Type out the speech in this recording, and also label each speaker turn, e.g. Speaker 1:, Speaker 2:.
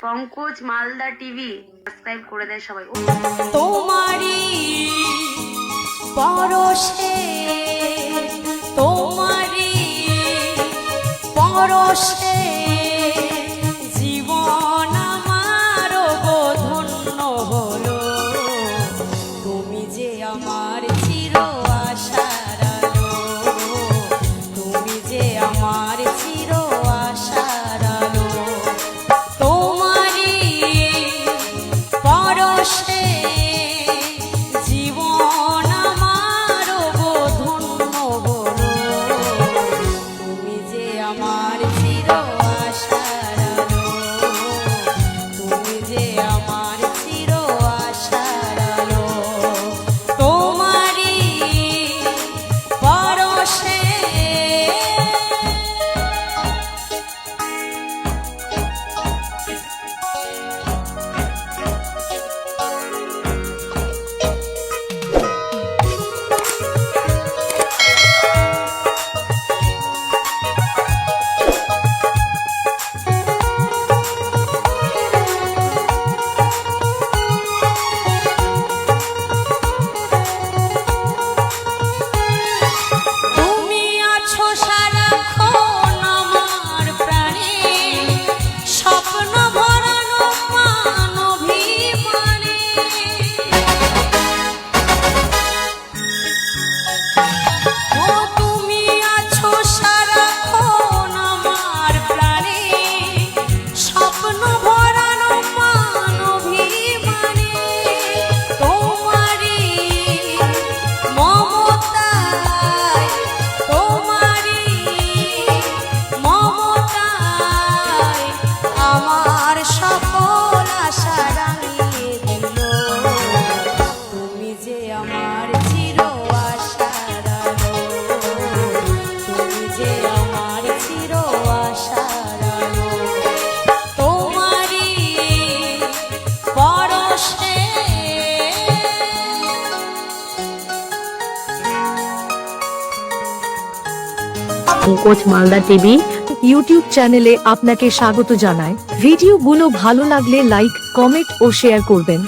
Speaker 1: Pankaj Malda TV subscribe করে দেয় সবাই।
Speaker 2: তোমারি পরশে, তোমারি পরশে জীবন আমার গো ধন্য হলো। তুমি যে আমার চির আশার আলো, তুমি যে আমার চির আশার আলো। তোমারি পরশে জীবন আমার গো ধন্য হলো। তুমি যে আমার চির আশার আলো, তুমি যে আমার চির আশার আলো। তোমারি পরশে আমার সকল আশা রাঙিয়ে দিল। তুমি যে আমার চির আশার আলো, তুমি যে আমার চির আশার আলো। তোমারি পরশে
Speaker 3: পঙ্কজ মালদা টিভি ইউটিউব চ্যানেলে আপনাকে স্বাগত জানায়। ভিডিওগুলো ভালো লাগলে লাইক, কমেন্ট ও শেয়ার করবেন।